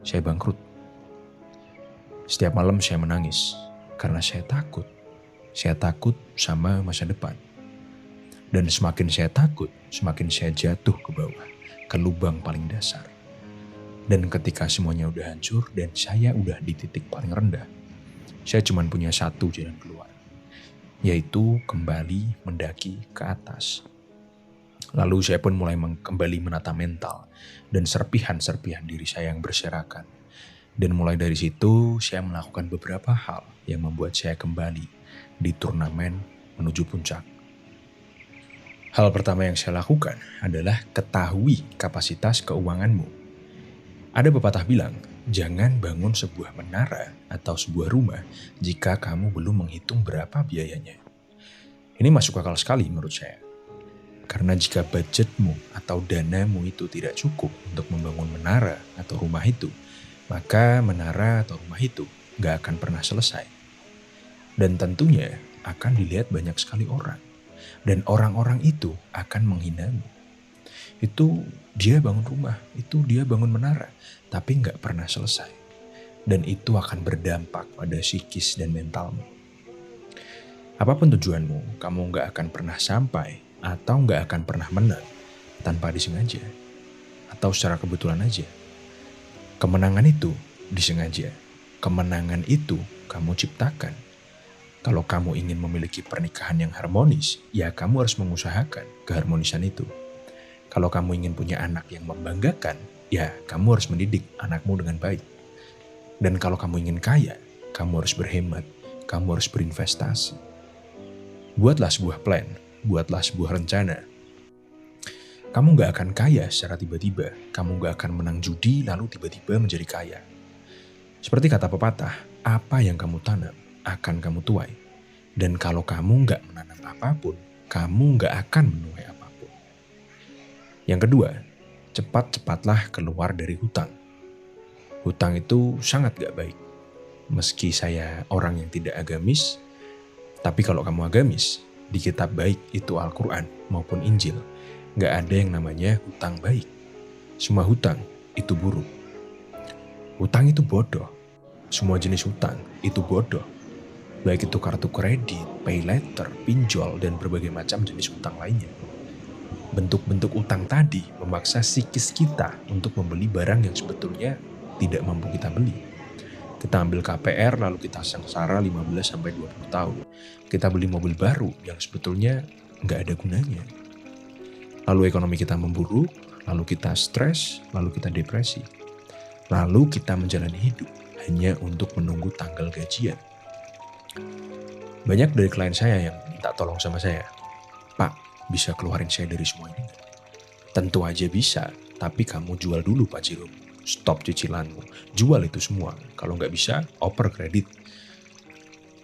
saya bangkrut. Setiap malam saya menangis karena saya takut. Saya takut sama masa depan. Dan semakin saya takut, semakin saya jatuh ke bawah, ke lubang paling dasar. Dan ketika semuanya udah hancur dan saya udah di titik paling rendah, saya cuma punya satu jalan keluar, yaitu kembali mendaki ke atas. Lalu saya pun mulai kembali menata mental dan serpihan-serpihan diri saya yang berserakan. Dan mulai dari situ saya melakukan beberapa hal yang membuat saya kembali di turnamen menuju puncak. Hal pertama yang saya lakukan adalah ketahui kapasitas keuanganmu. Ada pepatah bilang, jangan bangun sebuah menara atau sebuah rumah jika kamu belum menghitung berapa biayanya. Ini masuk akal sekali menurut saya. Karena jika budgetmu atau danamu itu tidak cukup untuk membangun menara atau rumah itu, maka menara atau rumah itu gak akan pernah selesai. Dan tentunya akan dilihat banyak sekali orang. Dan orang-orang itu akan menghinamu. Itu dia bangun rumah, itu dia bangun menara, tapi gak pernah selesai. Dan itu akan berdampak pada psikis dan mentalmu. Apapun tujuanmu, kamu gak akan pernah sampai atau gak akan pernah menang tanpa disengaja. Atau secara kebetulan aja. Kemenangan itu disengaja. Kemenangan itu kamu ciptakan. Kalau kamu ingin memiliki pernikahan yang harmonis, ya kamu harus mengusahakan keharmonisan itu. Kalau kamu ingin punya anak yang membanggakan, ya kamu harus mendidik anakmu dengan baik. Dan kalau kamu ingin kaya, kamu harus berhemat, kamu harus berinvestasi. Buatlah sebuah plan, buatlah sebuah rencana. Kamu gak akan kaya secara tiba-tiba, kamu gak akan menang judi lalu tiba-tiba menjadi kaya. Seperti kata pepatah, apa yang kamu tanam akan kamu tuai. Dan kalau kamu gak menanam apapun, kamu gak akan menuai apapun. Yang kedua, cepat-cepatlah keluar dari hutang. Hutang itu sangat gak baik. Meski saya orang yang tidak agamis, tapi kalau kamu agamis, di kitab baik itu Al-Quran maupun Injil, gak ada yang namanya hutang baik. Semua hutang itu buruk. Hutang itu bodoh. Semua jenis hutang itu bodoh. Baik itu kartu kredit, pay letter, pinjol, dan berbagai macam jenis utang lainnya. Bentuk-bentuk utang tadi memaksa psikis kita untuk membeli barang yang sebetulnya tidak mampu kita beli. Kita ambil KPR lalu kita sengsara 15-20 tahun. Kita beli mobil baru yang sebetulnya nggak ada gunanya. Lalu ekonomi kita memburuk, lalu kita stres, lalu kita depresi. Lalu kita menjalani hidup hanya untuk menunggu tanggal gajian. Banyak dari klien saya yang minta tolong sama saya. Pak, bisa keluarin saya dari semua ini? Tentu aja bisa, tapi kamu jual dulu Pajero. Stop cicilanmu, jual itu semua. Kalau nggak bisa, oper kredit.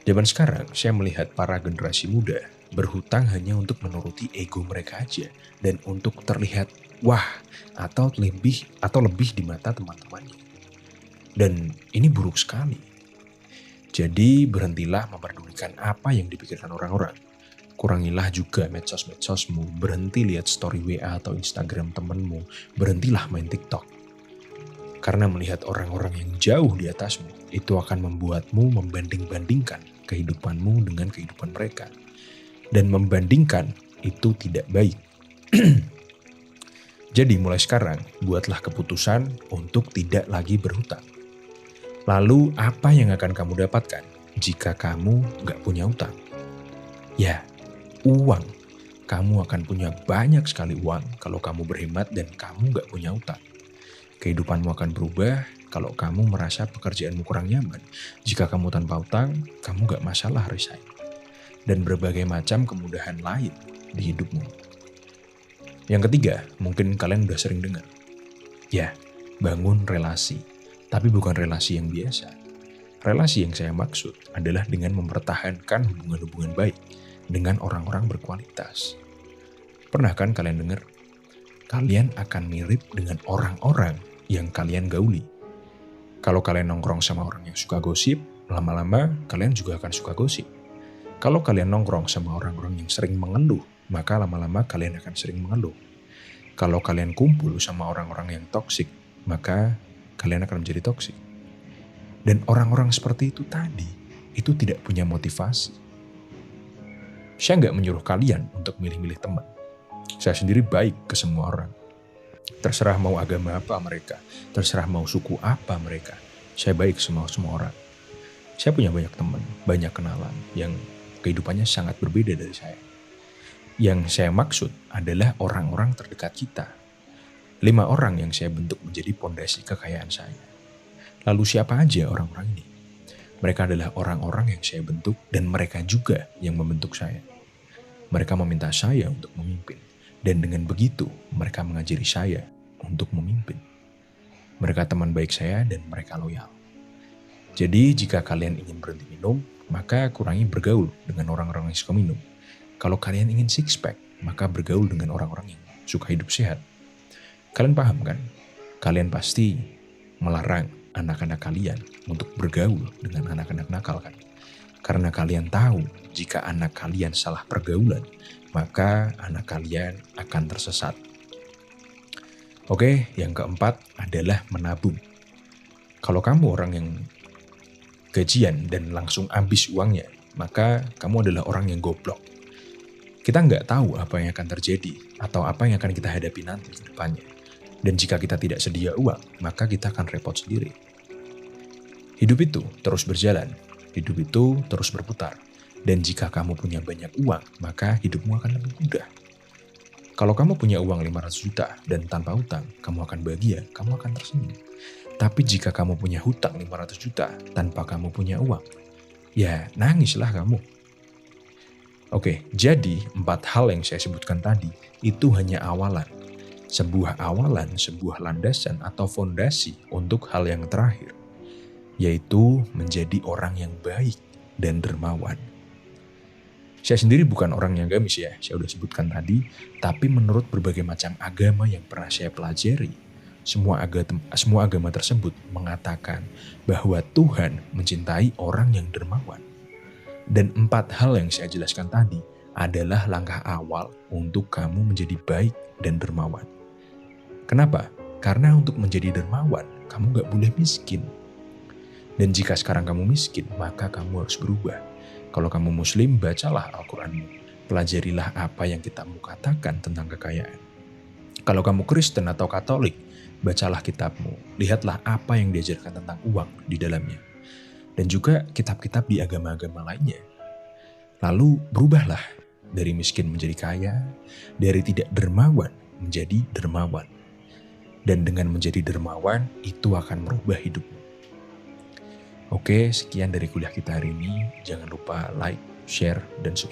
Zaman sekarang, saya melihat para generasi muda berhutang hanya untuk menuruti ego mereka aja. Dan untuk terlihat wah atau lebih di mata teman-temannya. Dan ini buruk sekali. Jadi berhentilah memperdulikan apa yang dipikirkan orang-orang. Kurangilah juga medsos-medsosmu, berhenti lihat story WA atau Instagram temenmu, berhentilah main TikTok. Karena melihat orang-orang yang jauh di atasmu, itu akan membuatmu membanding-bandingkan kehidupanmu dengan kehidupan mereka. Dan membandingkan itu tidak baik. Jadi mulai sekarang, buatlah keputusan untuk tidak lagi berhutang. Lalu apa yang akan kamu dapatkan jika kamu gak punya utang? Ya, uang. Kamu akan punya banyak sekali uang kalau kamu berhemat dan kamu gak punya utang. Kehidupanmu akan berubah kalau kamu merasa pekerjaanmu kurang nyaman. Jika kamu tanpa utang, kamu gak masalah resign. Dan berbagai macam kemudahan lain di hidupmu. Yang ketiga, mungkin kalian udah sering dengar. Ya, bangun relasi. Tapi bukan relasi yang biasa. Relasi yang saya maksud adalah dengan mempertahankan hubungan-hubungan baik dengan orang-orang berkualitas. Pernah kan kalian dengar? Kalian akan mirip dengan orang-orang yang kalian gauli. Kalau kalian nongkrong sama orang yang suka gosip, lama-lama kalian juga akan suka gosip. Kalau kalian nongkrong sama orang-orang yang sering mengeluh, maka lama-lama kalian akan sering mengeluh. Kalau kalian kumpul sama orang-orang yang toksik, maka kalian akan menjadi toksik. Dan orang-orang seperti itu tadi, itu tidak punya motivasi. Saya nggak menyuruh kalian untuk milih-milih teman. Saya sendiri baik ke semua orang. Terserah mau agama apa mereka, terserah mau suku apa mereka. Saya baik semua orang. Saya punya banyak teman, banyak kenalan yang kehidupannya sangat berbeda dari saya. Yang saya maksud adalah orang-orang terdekat kita. 5 orang yang saya bentuk menjadi pondasi kekayaan saya. Lalu siapa aja orang-orang ini? Mereka adalah orang-orang yang saya bentuk dan mereka juga yang membentuk saya. Mereka meminta saya untuk memimpin. Dan dengan begitu mereka mengajari saya untuk memimpin. Mereka teman baik saya dan mereka loyal. Jadi jika kalian ingin berhenti minum, maka kurangi bergaul dengan orang-orang yang suka minum. Kalau kalian ingin six pack, maka bergaul dengan orang-orang yang suka hidup sehat. Kalian paham kan? Kalian pasti melarang anak-anak kalian untuk bergaul dengan anak-anak nakal kan? Karena kalian tahu jika anak kalian salah pergaulan, maka anak kalian akan tersesat. Oke, yang keempat adalah menabung. Kalau kamu orang yang gajian dan langsung habis uangnya, maka kamu adalah orang yang goblok. Kita nggak tahu apa yang akan terjadi atau apa yang akan kita hadapi nanti ke depannya. Dan jika kita tidak sedia uang, maka kita akan repot sendiri. Hidup itu terus berjalan, hidup itu terus berputar. Dan jika kamu punya banyak uang, maka hidupmu akan lebih mudah. Kalau kamu punya uang 500 juta dan tanpa hutang, kamu akan bahagia, kamu akan tersenyum. Tapi jika kamu punya hutang 500 juta tanpa kamu punya uang, ya nangislah kamu. Oke, jadi 4 hal yang saya sebutkan tadi itu hanya awalan. Sebuah awalan, sebuah landasan atau fondasi untuk hal yang terakhir, yaitu menjadi orang yang baik dan dermawan. Saya sendiri bukan orang yang agamis ya, saya udah sebutkan tadi, tapi menurut berbagai macam agama yang pernah saya pelajari, semua agama tersebut mengatakan bahwa Tuhan mencintai orang yang dermawan. Dan 4 hal yang saya jelaskan tadi adalah langkah awal untuk kamu menjadi baik dan dermawan. Kenapa? Karena untuk menjadi dermawan, kamu gak boleh miskin. Dan jika sekarang kamu miskin, maka kamu harus berubah. Kalau kamu muslim, bacalah Al-Quranmu. Pelajarilah apa yang kitabmu katakan tentang kekayaan. Kalau kamu Kristen atau Katolik, bacalah kitabmu. Lihatlah apa yang diajarkan tentang uang di dalamnya. Dan juga kitab-kitab di agama-agama lainnya. Lalu berubahlah dari miskin menjadi kaya, dari tidak dermawan menjadi dermawan. Dan dengan menjadi dermawan, itu akan merubah hidupmu. Oke, sekian dari kuliah kita hari ini. Jangan lupa like, share, dan subscribe.